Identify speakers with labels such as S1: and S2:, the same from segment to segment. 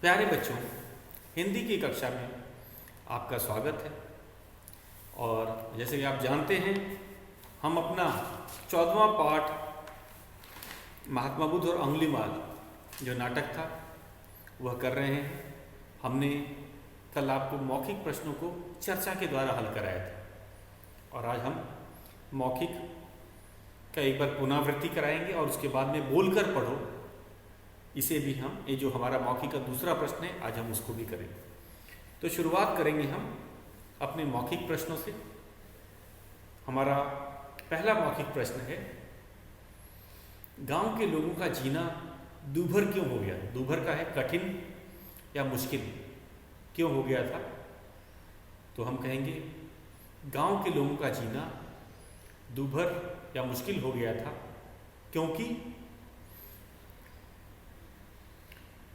S1: प्यारे बच्चों, हिंदी की कक्षा में आपका स्वागत है। और जैसे कि आप जानते हैं, हम अपना 14वां पाठ महात्मा बुद्ध और अंगुलीमाल जो नाटक था वह कर रहे हैं। हमने कल आपको मौखिक प्रश्नों को चर्चा के द्वारा हल कराया था और आज हम मौखिक का एक बार पुनरावृत्ति कराएंगे और उसके बाद में बोलकर पढ़ो, इसे भी हम, ये जो हमारा मौखिक का दूसरा प्रश्न है, आज हम उसको भी करेंगे। तो शुरुआत करेंगे हम अपने मौखिक प्रश्नों से। हमारा पहला मौखिक प्रश्न है, गांव के लोगों का जीना दूभर क्यों हो गया? दूभर का है कठिन या मुश्किल, क्यों हो गया था? तो हम कहेंगे गांव के लोगों का जीना दूभर या मुश्किल हो गया था क्योंकि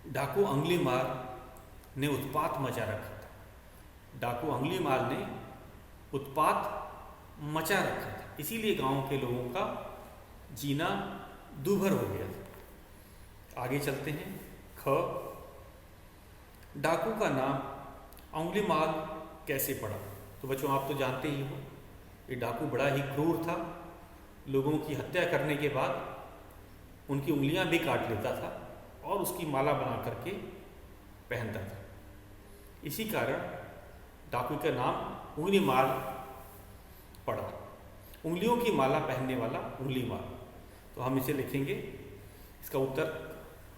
S1: डाकू अंगुलीमाल ने उत्पात मचा रखा था। डाकू अंगुलीमाल ने उत्पात मचा रखा था, इसीलिए गांव के लोगों का जीना दूभर हो गया था। आगे चलते हैं। ख, डाकू का नाम अंगुलीमाल कैसे पड़ा? तो बच्चों, आप तो जानते ही हो, ये डाकू बड़ा ही क्रूर था। लोगों की हत्या करने के बाद उनकी उंगलियां भी काट लेता था और उसकी माला बना करके पहनता था। इसी कारण डाकू का नाम अंगुलीमाल पड़ा। उंगलियों की माला पहनने वाला अंगुलीमाल। तो हम इसे लिखेंगे। इसका उत्तर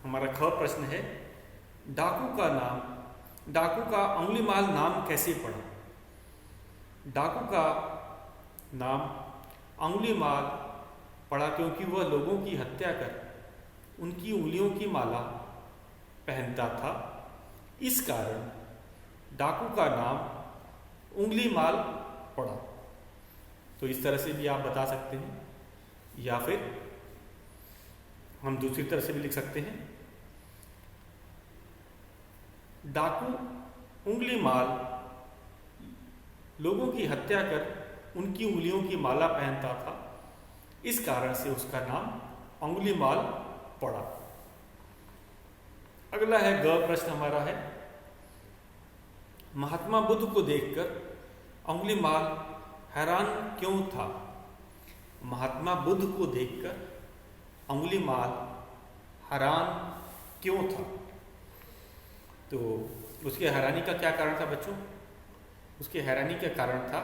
S1: हमारा ख प्रश्न है, डाकू का अंगुलीमाल नाम कैसे पड़ा? डाकू का नाम अंगुलीमाल पड़ा क्योंकि वह लोगों की हत्या कर उनकी उंगलियों की माला पहनता था। इस कारण डाकू का नाम अंगुलीमाल पड़ा। तो इस तरह से भी आप बता सकते हैं, या फिर हम दूसरी तरह से भी लिख सकते हैं, डाकू अंगुलीमाल लोगों की हत्या कर उनकी उंगलियों की माला पहनता था, इस कारण से उसका नाम अंगुलीमाल पड़ा। अगला है ग प्रश्न हमारा है, महात्मा बुद्ध को देखकर अंगुलीमाल हैरान क्यों था? महात्मा बुद्ध को देखकर अंगुलीमाल हैरान क्यों था? तो उसके हैरानी का क्या कारण था बच्चों? उसके हैरानी का कारण था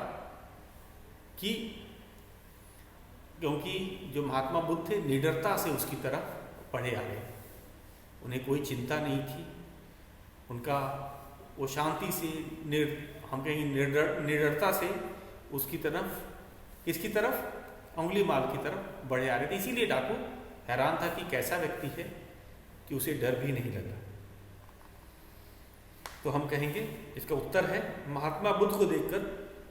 S1: कि क्योंकि जो महात्मा बुद्ध थे निडरता से उसकी तरफ बढ़े आ गए। उन्हें कोई चिंता नहीं थी। उनका वो शांति से हम कहेंगे निडरता से उसकी तरफ, किसकी तरफ? अंगुलीमाल की तरफ बढ़े आ रहे थे। इसीलिए डाकू हैरान था कि कैसा व्यक्ति है कि उसे डर भी नहीं लगा। तो हम कहेंगे इसका उत्तर है, महात्मा बुद्ध को देखकर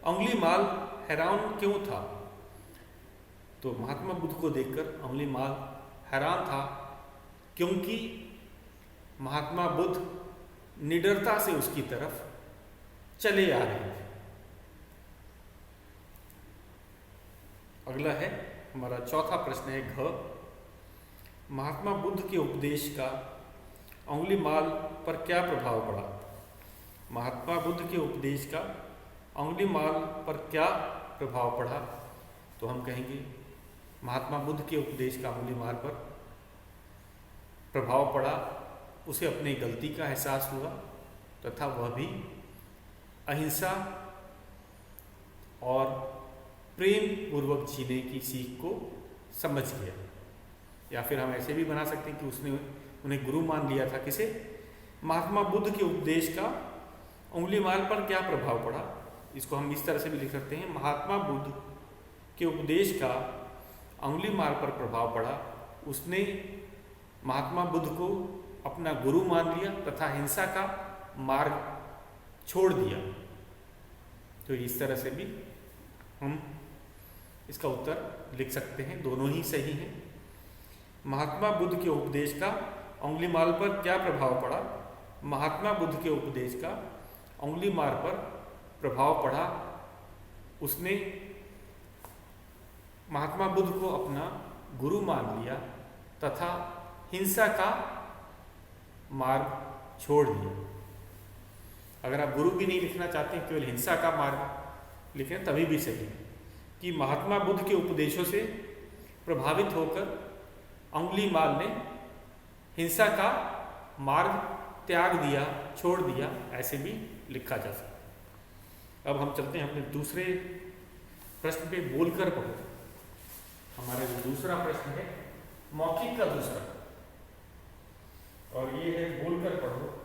S1: अंगुलीमाल हैरान क्यों था? तो महात्मा बुद्ध को देखकर अंगुलीमाल हैरान था क्योंकि महात्मा बुद्ध निडरता से उसकी तरफ चले आ रहे थे। अगला है हमारा चौथा प्रश्न है घ, महात्मा बुद्ध के उपदेश का अंगुलीमाल पर क्या प्रभाव पड़ा? महात्मा बुद्ध के उपदेश का अंगुलीमाल पर क्या प्रभाव पड़ा? तो हम कहेंगे महात्मा बुद्ध के उपदेश का अंगुलीमाल पर प्रभाव पड़ा, उसे अपनी गलती का एहसास हुआ तथा वह भी अहिंसा और प्रेम पूर्वक जीने की सीख को समझ गया। या फिर हम ऐसे भी बना सकते हैं कि उसने उन्हें गुरु मान लिया था। किसे? महात्मा बुद्ध के उपदेश का अंगुलीमाल पर क्या प्रभाव पड़ा? इसको हम इस तरह से भी लिख सकते हैं, महात्मा बुद्ध के उपदेश का अंगुलीमाल पर प्रभाव पड़ा, उसने महात्मा बुद्ध को अपना गुरु मान लिया तथा हिंसा का मार्ग छोड़ दिया। तो इस तरह से भी हम इसका उत्तर लिख सकते हैं, दोनों ही सही हैं। महात्मा बुद्ध के उपदेश का अंगुलीमाल पर क्या प्रभाव पड़ा? महात्मा बुद्ध के उपदेश का अंगुलीमाल पर प्रभाव पड़ा, उसने महात्मा बुद्ध को अपना गुरु मान लिया तथा हिंसा का मार्ग छोड़ दिया। अगर आप गुरु भी नहीं लिखना चाहते हैं, केवल हिंसा का मार्ग लिखें तभी भी सही, कि महात्मा बुद्ध के उपदेशों से प्रभावित होकर अंगुलीमाल ने हिंसा का मार्ग त्याग दिया, छोड़ दिया, ऐसे भी लिखा जा सकता। अब हम चलते हैं अपने दूसरे प्रश्न पे, बोलकर पढ़ो। हमारा जो दूसरा प्रश्न है मौखिक का दूसरा, और ये है बोलकर पढ़ो।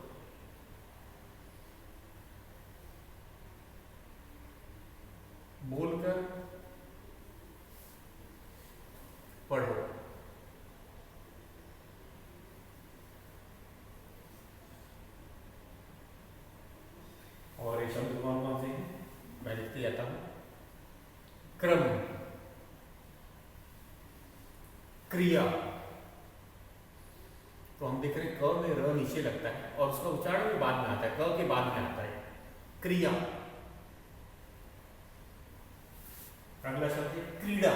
S1: बोलकर पढ़ो। और ये शब्द कौन कौन से हैं, मैं लिखते जाता हूं। क्रम, क्रिया, तो हम देख रहे हैं क में र नीचे लगता है और उसका उच्चारण भी बाद में आता है, क के बाद में आता है। क्रिया। अगला शब्द है क्रीड़ा,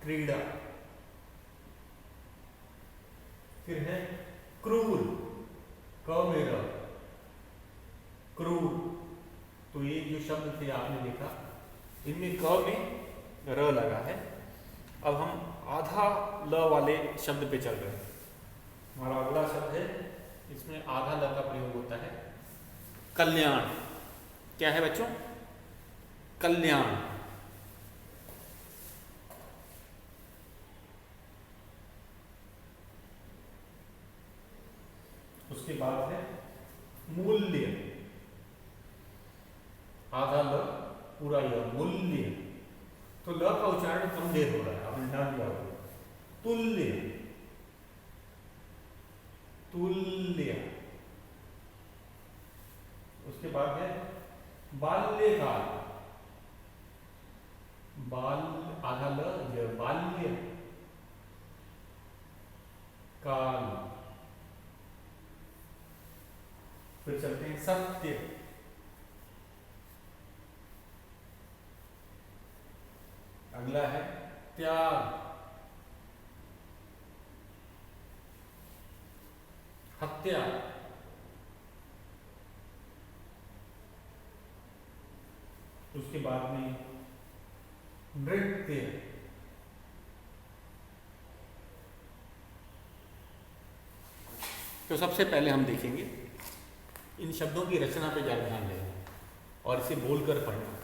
S1: क्रीड़ा। फिर है क्रूर, क में र, क्रूर। तो ये जो शब्द थे आपने देखा, इनमें क में र लगा है। अब हम आधा ल वाले शब्द पे चल रहे हैं। हमारा अगला शब्द है, इसमें आधा ल का प्रयोग होता है, कल्याण। क्या है बच्चों? कल्याण। उसके बाद है मूल्य, आधा ल पूरा य, मूल्य। तो ल का उच्चारण कम देर हो रहा है, आपने ध्यान दिया होगा। तुल्य, तुल्य। उसके बाद है बाल्यकाल, बाल, आधा ल, बाल्य काल। फिर चलते हैं सत्य, अगला है त्याग, हत्या, उसके बाद में नृत्य, तो सबसे पहले हम देखेंगे इन शब्दों की रचना पे ज़्यादा ध्यान देना और इसे बोलकर पढ़ना।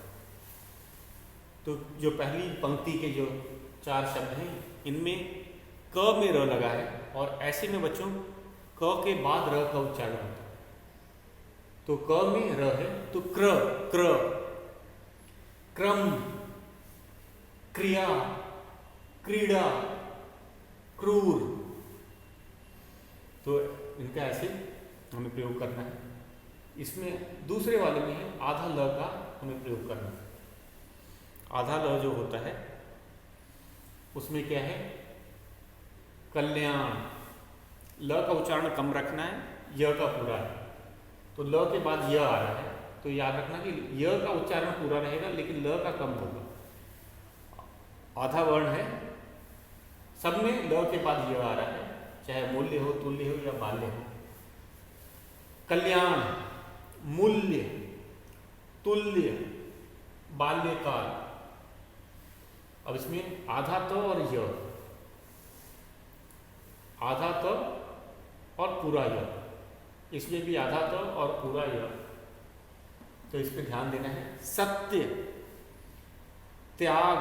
S1: तो जो पहली पंक्ति के जो 4 शब्द हैं, इनमें क में र लगा है, और ऐसे में बच्चों क के बाद र का उच्चारण होता है। तो क में र है, तो क्र, क्र, क्रम, क्रिया, क्रीड़ा, क्रूर। तो इनका ऐसे हमें प्रयोग करना है। इसमें दूसरे वाले में है आधा ल का हमें प्रयोग करना है। आधा ल जो होता है उसमें क्या है? कल्याण। ल का उच्चारण कम रखना है, य का पूरा है। तो ल के बाद य आ रहा है, तो याद रखना कि य का उच्चारण पूरा रहेगा लेकिन ल का कम होगा। आधा वर्ण है, सब में ल के बाद य आ रहा है, चाहे मूल्य हो, तुल्य हो या बाल्य हो। कल्याण, मूल्य, तुल्य, बाल्यकाल। अब इसमें आधा त और य, आधा त और पूरा य, इसमें भी आधा त और पूरा य। तो इस पर ध्यान देना है। सत्य, त्याग,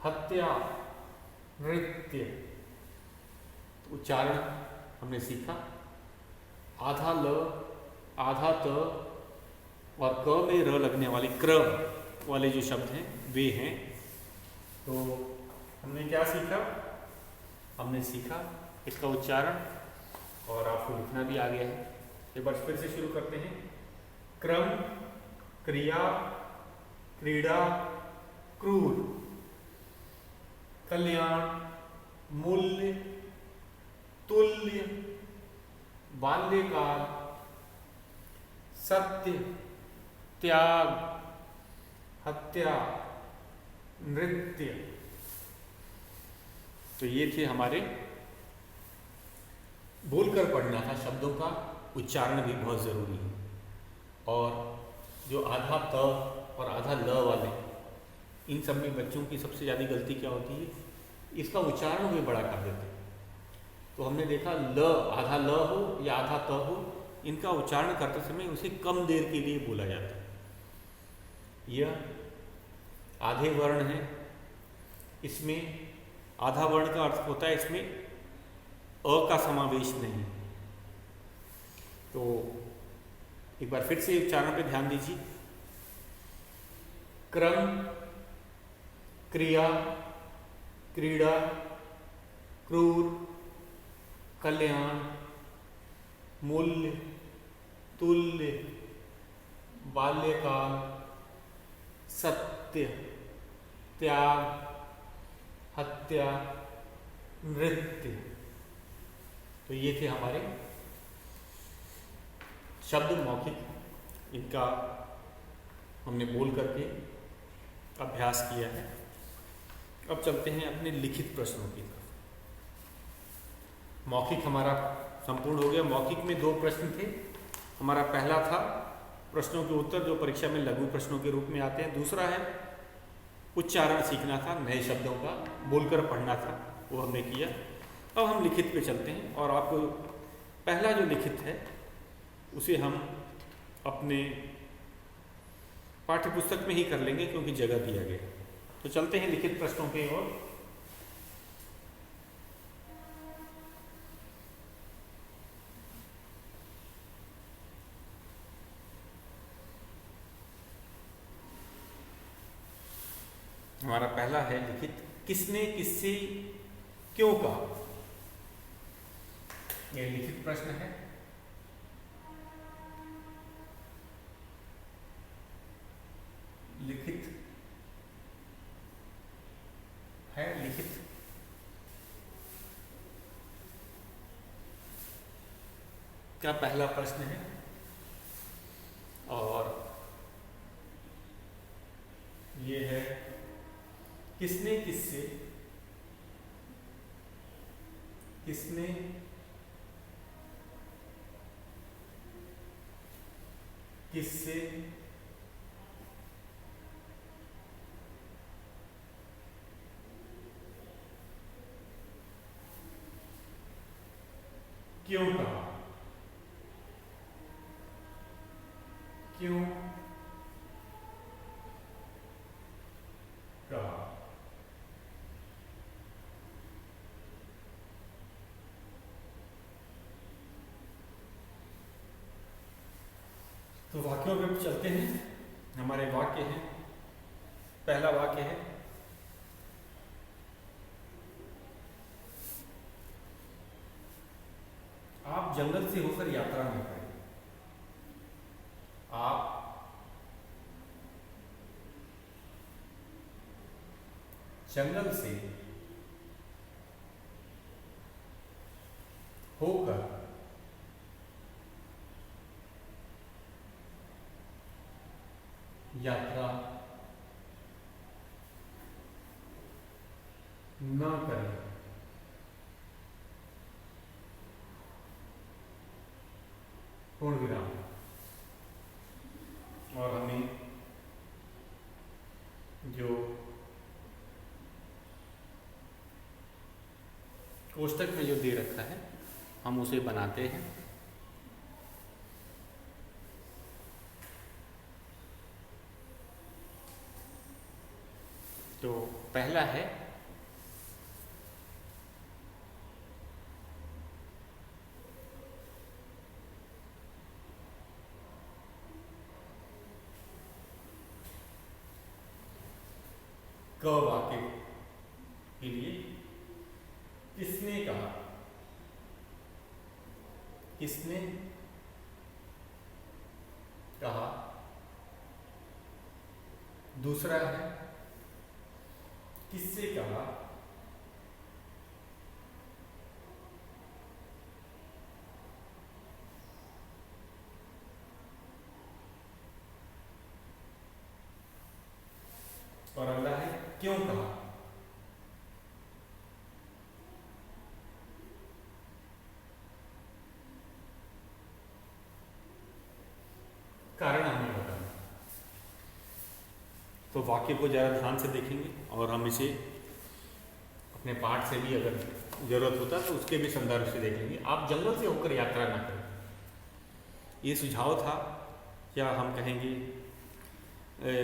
S1: हत्या, नृत्य। तो उच्चारण हमने सीखा। आधा ल, आधा त और क में र लगने वाले क्र वाले जो शब्द हैं वे हैं। तो हमने क्या सीखा? हमने सीखा इसका उच्चारण, और आपको लिखना भी आ गया है। एक बार फिर से शुरू करते हैं। क्रम, क्रिया, क्रीड़ा, क्रूर, कल्याण, मूल्य, तुल्य, बाल्यकाल, सत्य, त्याग, हत्या, नृत्य। तो ये थे हमारे बोलकर पढ़ना था, शब्दों का उच्चारण भी बहुत ज़रूरी है। और जो आधा त और आधा ल वाले, इन सब में बच्चों की सबसे ज़्यादा गलती क्या होती है, इसका उच्चारण भी बड़ा कर देते हैं। तो हमने देखा ल, आधा ल हो या आधा त हो, इनका उच्चारण करते समय उसे कम देर के लिए बोला जाता है। यह आधे वर्ण हैं, इसमें आधा वर्ण का अर्थ होता है इसमें अ का समावेश नहीं। तो एक बार फिर से उच्चारण पे ध्यान दीजिए। क्रम, क्रिया, क्रीड़ा, क्रूर, कल्याण, मूल्य, तुल्य, बाल्यकाल, सत्य, त्याग, हत्या, नृत्य। तो ये थे हमारे शब्द मौखिक, इनका हमने बोल करके अभ्यास किया है। अब चलते हैं अपने लिखित प्रश्नों की तरफ। मौखिक हमारा संपूर्ण हो गया। मौखिक में 2 प्रश्न थे। हमारा पहला था प्रश्नों के उत्तर, जो परीक्षा में लघु प्रश्नों के रूप में आते हैं। दूसरा है उच्चारण सीखना था, नए शब्दों का बोलकर पढ़ना था, वो हमने किया। अब हम लिखित पे चलते हैं और आपको पहला जो लिखित है उसे हम अपने पाठ्य पुस्तक में ही कर लेंगे क्योंकि जगह दिया गया। तो चलते हैं लिखित प्रश्नों की ओर। हमारा पहला है लिखित, किसने किससे क्यों कहा। यह लिखित प्रश्न है। लिखित है, लिखित का पहला प्रश्न है और ये है किसने किससे क्यों कहा। क्यों कहा। तो वाक्यों पे चलते हैं। हमारे वाक्य हैं, पहला वाक्य है आप जंगल से होकर यात्रा में गए। आप जंगल से होकर यात्रा न करें। पूर्ण विराम। और हमें जो कोष्टक में जो दे रखा है हम उसे बनाते हैं। तो पहला है क वाक्य के लिए किसने कहा। किसने कहा। दूसरा है किससे कहा। और अगला है क्यों कहा। कारण हमें बताना। तो वाक्य को ज़रा ध्यान से देखेंगे और हम इसे अपने पाठ से भी अगर ज़रूरत होता है तो उसके भी संदर्भ से देख लेंगे। आप जंगल से होकर यात्रा ना करें, ये सुझाव था, या हम कहेंगे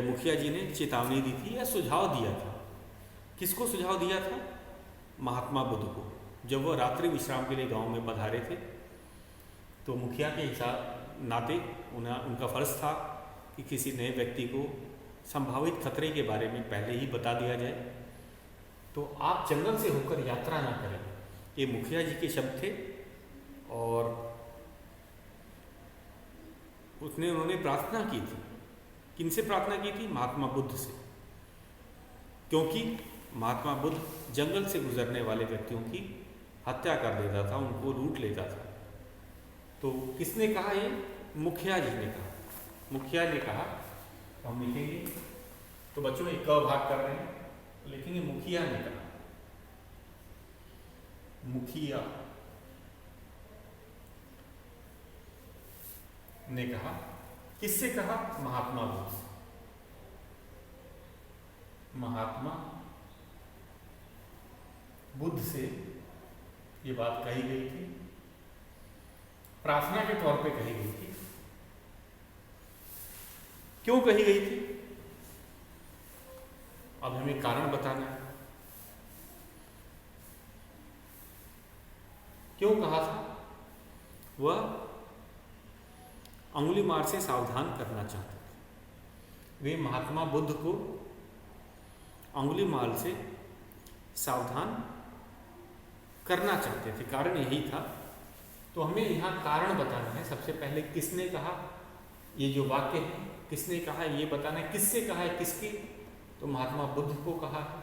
S1: मुखिया जी ने चेतावनी दी थी या सुझाव दिया था। किसको सुझाव दिया था? महात्मा बुद्ध को। जब वह रात्रि विश्राम के लिए गांव में पधारे थे तो मुखिया के हिसाब नाते उनका फर्ज था कि किसी नए व्यक्ति को संभावित खतरे के बारे में पहले ही बता दिया जाए। तो आप जंगल से होकर यात्रा ना करें, ये मुखिया जी के शब्द थे। और उन्होंने प्रार्थना की थी। किनसे प्रार्थना की थी? महात्मा बुद्ध से, क्योंकि महात्मा बुद्ध जंगल से गुजरने वाले व्यक्तियों की हत्या कर देता था, उनको लूट लेता था। तो किसने कहा? ये मुखिया जी ने कहा। मुखिया ने कहा, हम लिखेंगे तो बच्चों एक क भाग कर रहे हैं तो लिखेंगे मुखिया ने कहा। मुखिया ने कहा। किससे कहा? महात्मा बुद्ध से। महात्मा बुद्ध से ये बात कही गई थी, प्रार्थना के तौर पे कही गई थी। क्यों कही गई थी? अब हमें कारण बताना है। क्यों कहा था? वह अंगुलीमाल से सावधान करना चाहते थे। वे महात्मा बुद्ध को अंगुलीमाल से सावधान करना चाहते थे, कारण यही था। तो हमें यहाँ कारण बताना है। सबसे पहले किसने कहा, ये जो वाक्य है किसने कहा ये बताना है। किससे कहा है? किसकी? तो महात्मा बुद्ध को कहा है।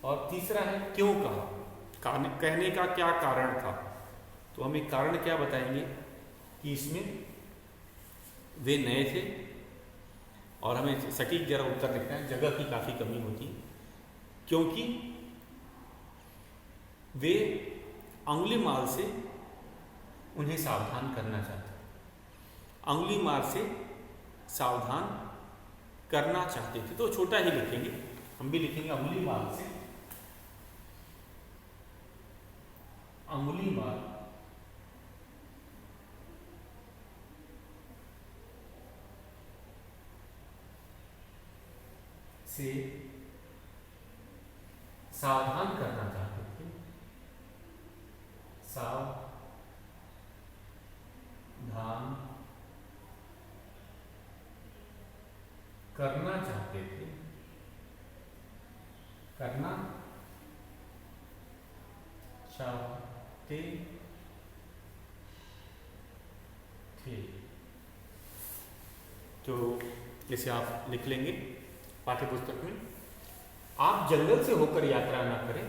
S1: और तीसरा है क्यों कहा, कहने का क्या कारण था। तो हम एक कारण क्या बताएंगे कि इसमें वे नए थे और हमें सटीक जरा उत्तर लिखना है, जगह की काफ़ी कमी होती है। क्योंकि वे अंगुलीमाल से उन्हें सावधान करना चाहते, अंगुलीमाल से सावधान करना चाहते थे। तो छोटा ही लिखेंगे, हम भी लिखेंगे अंगुलीमाल से, अंगुलीमाल से सावधान करना चाहते थे, सावधान करना चाहते थे, करना चाहते थे। तो इसे आप लिख लेंगे पाठ्य पुस्तक में। आप जंगल से होकर यात्रा ना करें,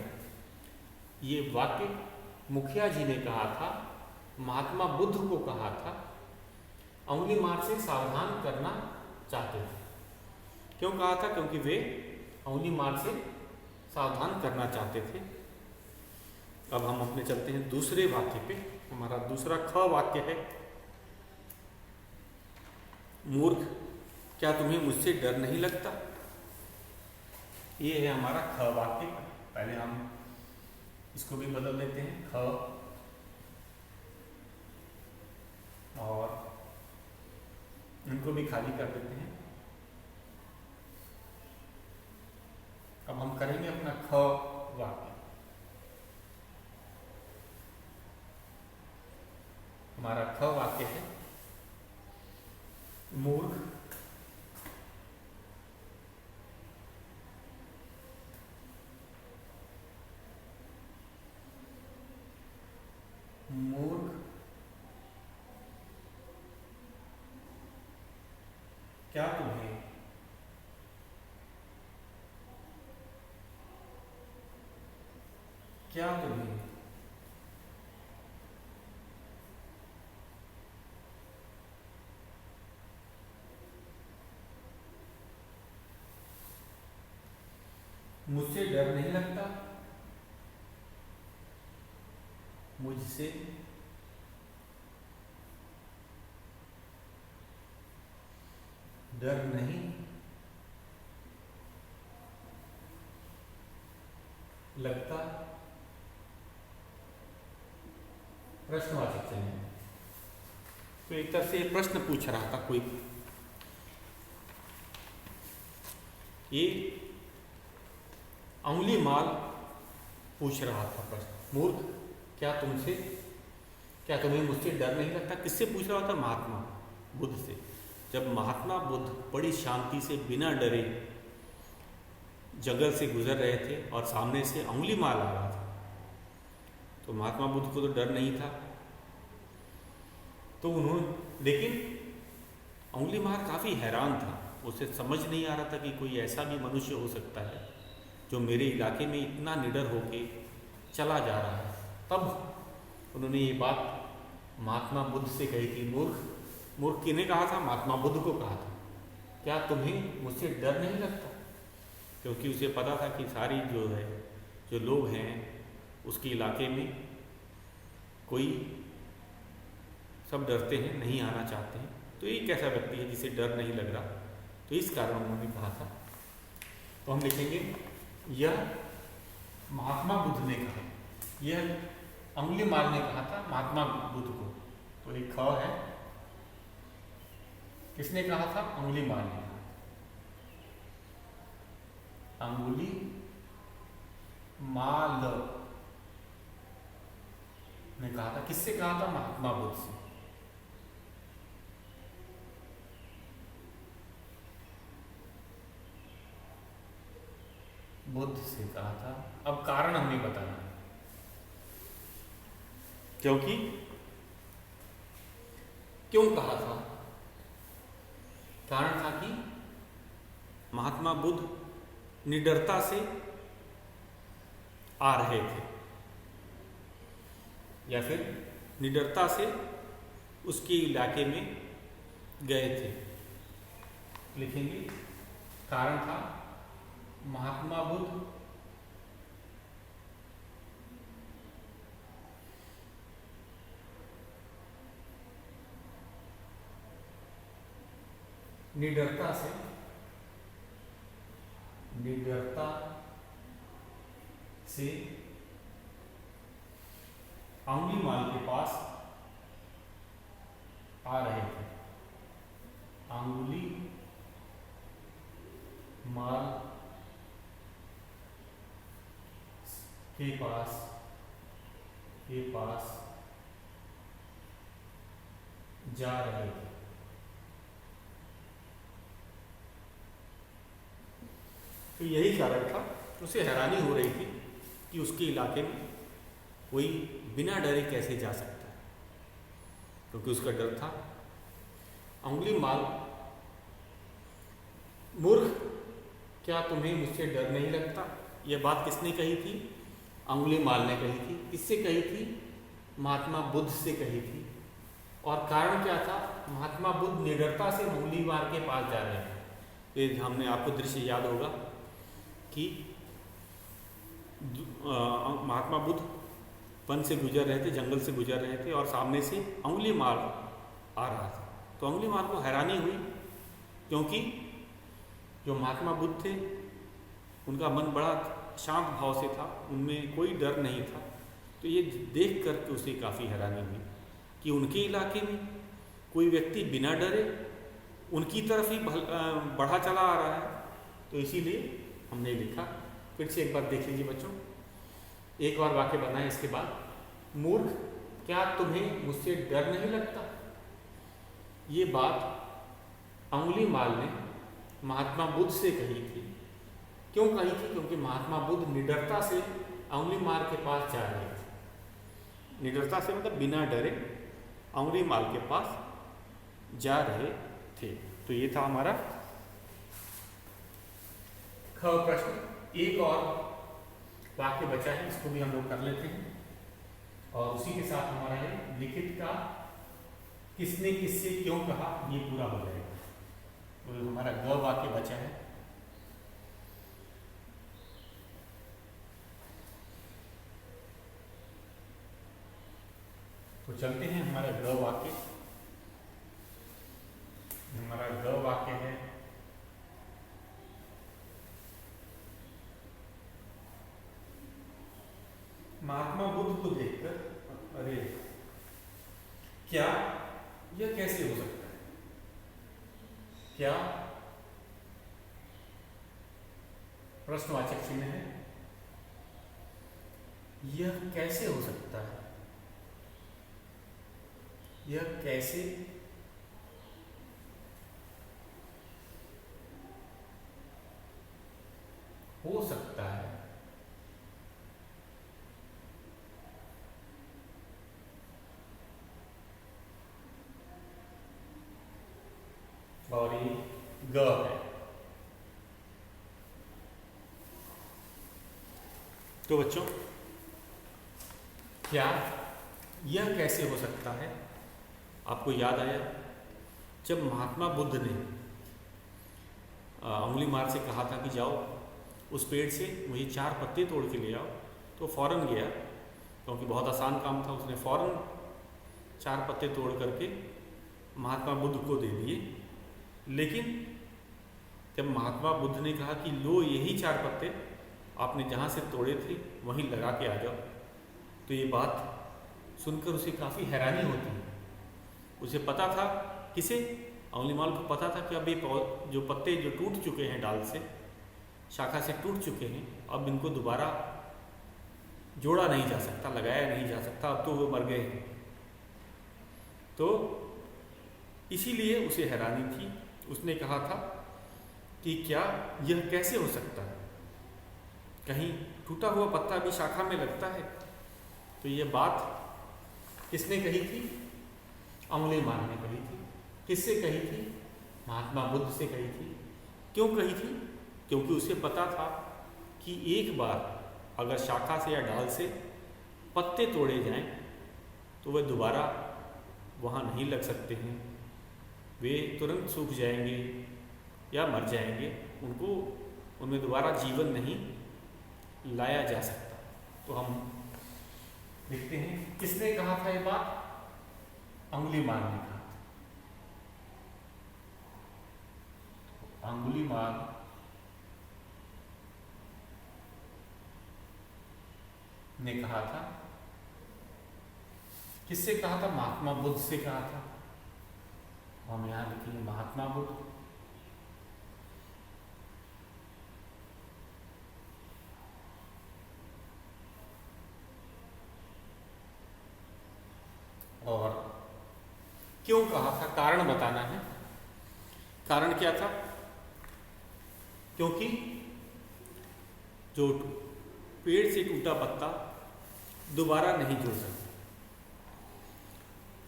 S1: ये वाक्य मुखिया जी ने कहा था, महात्मा बुद्ध को कहा था, अंगुलीमाल से सावधान करना चाहते थे। क्यों कहा था? क्योंकि वे अंगुलीमाल से सावधान करना चाहते थे। अब हम अपने चलते हैं दूसरे वाक्य पे। हमारा दूसरा ख वाक्य है, मूर्ख क्या तुम्हें मुझसे डर नहीं लगता। ये है हमारा ख वाक्य। पहले हम इसको भी बदल देते हैं, ख और इनको भी खाली कर देते हैं। अब हम करेंगे अपना ख वाक्य। हमारा ख वाक्य है, मूर्ख मूर्ख क्या तुम्हें मुझसे डर नहीं लगता, मुझसे डर नहीं लगता, प्रश्नवाचक चिन्ह। तो एक तरह से प्रश्न पूछ रहा था कोई, ये अंगुली माल पूछ रहा था प्रश्न, मूर्ख क्या तुम्हें मुझसे डर नहीं लगता? किससे पूछ रहा था? महात्मा बुद्ध से। जब महात्मा बुद्ध बड़ी शांति से बिना डरे जंगल से गुजर रहे थे और सामने से अंगुली माल आ रहा था, तो महात्मा बुद्ध को तो डर नहीं था। तो उन्होंने, लेकिन अंगुली माल काफ़ी हैरान था, उसे समझ नहीं आ रहा था कि कोई ऐसा भी मनुष्य हो सकता है जो मेरे इलाके में इतना निडर होके चला जा रहा है। तब उन्होंने ये बात महात्मा बुद्ध से कही थी। मूर्ख किन्हें कहा था? महात्मा बुद्ध को कहा था, क्या तुम्हें मुझसे डर नहीं लगता? क्योंकि उसे पता था कि सारी जो लोग हैं उसके इलाके में कोई, सब डरते हैं, नहीं आना चाहते हैं। तो ये एक ऐसा व्यक्ति है जिसे डर नहीं लग रहा, तो इस कारण उन्होंने कहा था। तो हम लिखेंगे यह महात्मा बुद्ध ने कहा, यह अंगुली माल ने कहा था महात्मा बुद्ध को। तो एक ख है, किसने कहा था? अंगुली माल ने। अंगुली माल ने कहा था, किससे कहा था? महात्मा बुद्ध से। बुद्ध से कहा था। अब कारण हमने बताना है, क्योंकि क्यों कहा था? कारण था कि महात्मा बुद्ध निडरता से आ रहे थे, या फिर निडरता से उसके इलाके में गए थे। लिखेंगे कारण था महात्मा बुद्ध निडरता से अंगुली माल के पास आ रहे थे। अंगुली माल के पास जा रहे थे। तो यही कारण था, उसे हैरानी हो रही थी कि उसके इलाके में कोई बिना डरे कैसे जा सकता है, क्योंकि उसका डर था। अंगुली माल, मूर्ख क्या तुम्हें मुझसे डर नहीं लगता? यह बात किसने कही थी? अंगुली माल ने कही थी। किससे कही थी? महात्मा बुद्ध से कही थी। और कारण क्या था? महात्मा बुद्ध निडरता से अंगुली माल के पास जा रहे थे। फिर हमने, आपको दृश्य याद होगा कि महात्मा बुद्ध वन से गुजर रहे थे, जंगल से गुजर रहे थे और सामने से अंगुली माल आ रहा था। तो अंगुली माल को हैरानी हुई, क्योंकि जो महात्मा बुद्ध थे उनका मन बड़ा शांत भाव से था, उनमें कोई डर नहीं था। तो ये देख करके उसे काफ़ी हैरानी हुई कि उनके इलाके में कोई व्यक्ति बिना डरे उनकी तरफ ही बढ़ा चला आ रहा है। तो इसीलिए हमने लिखा। फिर से एक बार देख लीजिए बच्चों, एक और वाक्य बनाए इसके बाद। मूर्ख क्या तुम्हें मुझसे डर नहीं लगता? ये बात अंगुली माल ने महात्मा बुद्ध से कही थी। क्यों कही थी? क्योंकि महात्मा बुद्ध निडरता से अंगुली माल के पास जा रहे थे। निडरता से मतलब बिना डरे अंगुली माल के पास जा रहे थे। तो ये था हमारा ख प्रश्न। एक और वाक्य बचा है, इसको भी हम लोग कर लेते हैं और उसी के साथ हमारा है लिखित का किसने किससे क्यों कहा, ये पूरा हो जाएगा। तो हमारा ग वाक्य बचा है। तो चलते हैं हमारा ग वाक्य। हमारा ग वाक्य है महात्मा बुद्ध को देखकर अरे क्या यह कैसे हो सकता है, क्या प्रश्नवाचक चिन्ह है, यह कैसे हो सकता है, यह कैसे हो सकता है। और ये ग है। तो बच्चों क्या यह कैसे हो सकता है, आपको याद आया जब महात्मा बुद्ध ने उंगली मार से कहा था कि जाओ उस पेड़ से मुझे 4 पत्ते तोड़ के ले आओ, तो फौरन गया, क्योंकि बहुत आसान काम था। उसने फौरन 4 पत्ते तोड़ करके महात्मा बुद्ध को दे दिए। लेकिन जब महात्मा बुद्ध ने कहा कि लो यही 4 पत्ते आपने जहाँ से तोड़े थे वहीं लगा के आ जाओ, तो ये बात सुनकर उसे काफ़ी हैरानी होती है। उसे पता था, किसे, अंगुलीमाल को पता था कि अब ये जो पत्ते जो टूट चुके हैं डाल से, शाखा से टूट चुके हैं, अब इनको दोबारा जोड़ा नहीं जा सकता, लगाया नहीं जा सकता, अब तो वो मर गए हैं। तो इसीलिए उसे हैरानी थी। उसने कहा था कि क्या यह कैसे हो सकता है, कहीं टूटा हुआ पत्ता भी शाखा में लगता है। तो ये बात किसने कही थी, अंगुलीमाल ने कही थी। किससे कही थी, महात्मा बुद्ध से कही थी। क्यों कही थी, क्योंकि उसे पता था कि एक बार अगर शाखा से या डाल से पत्ते तोड़े जाएं तो वह दोबारा वहाँ नहीं लग सकते हैं, वे तुरंत सूख जाएंगे या मर जाएंगे, उनमें दोबारा जीवन नहीं लाया जा सकता। तो हम देखते हैं किसने कहा था ये बात, अंगुलीमाल ने कहा। अंगुलीमाल ने कहा था। किससे कहा था, महात्मा बुद्ध से कहा था। हम यहां लिखेंगे महात्मा बुद्ध। और क्यों कहा था, कारण बताना है। कारण क्या था, क्योंकि जो पेड़ से टूटा पत्ता दोबारा नहीं जुड़ सकता,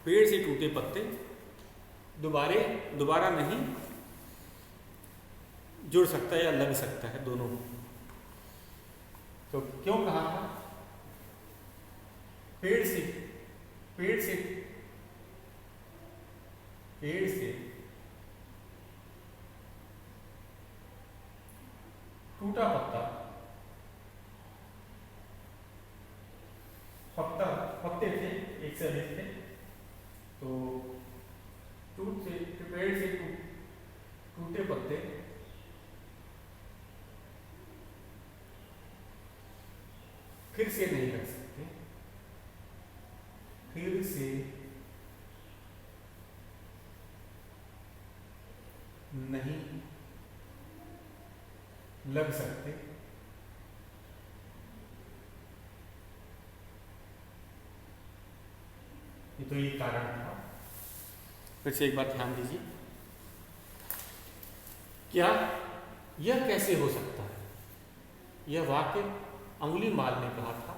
S1: पेड़ से टूटे पत्ते दोबारा नहीं जुड़ सकता या लग सकता है, दोनों। तो क्यों कहा था, पेड़ से टूटा पत्ते थे, एक से अधिक थे, तो पेड़ से टूटे पत्ते फिर से नहीं लग सकते, फिर से नहीं लग सकते। ये तो ये कारण था। फिर से एक बात ध्यान दीजिए, क्या यह कैसे हो सकता है, यह वाक्य अंगुलीमाल ने कहा था,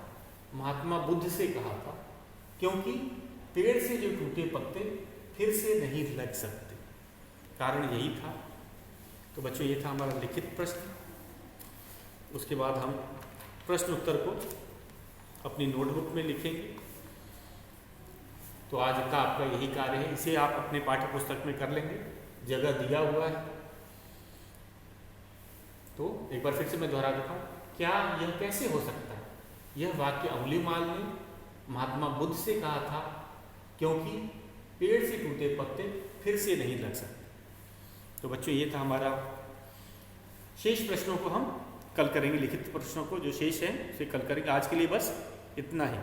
S1: महात्मा बुद्ध से कहा था, क्योंकि पेड़ से जो टूटे पत्ते फिर से नहीं लग सकते, कारण यही था। तो बच्चों ये था हमारा लिखित प्रश्न। उसके बाद हम प्रश्न उत्तर को अपनी नोटबुक में लिखेंगे। तो आज का आपका यही कार्य है, इसे आप अपने पाठ्य पुस्तक में कर लेंगे, जगह दिया हुआ है। तो एक बार फिर से मैं दोहरा देता हूँ, क्या यह कैसे हो सकता है, यह वाक्य अंगुलीमाल ने महात्मा बुद्ध से कहा था, क्योंकि पेड़ से टूटे पत्ते फिर से नहीं लग सकते। तो बच्चों ये था हमारा। शेष प्रश्नों को हम कल करेंगे, लिखित प्रश्नों को जो शेष है उसे कल करेंगे। आज के लिए बस इतना ही।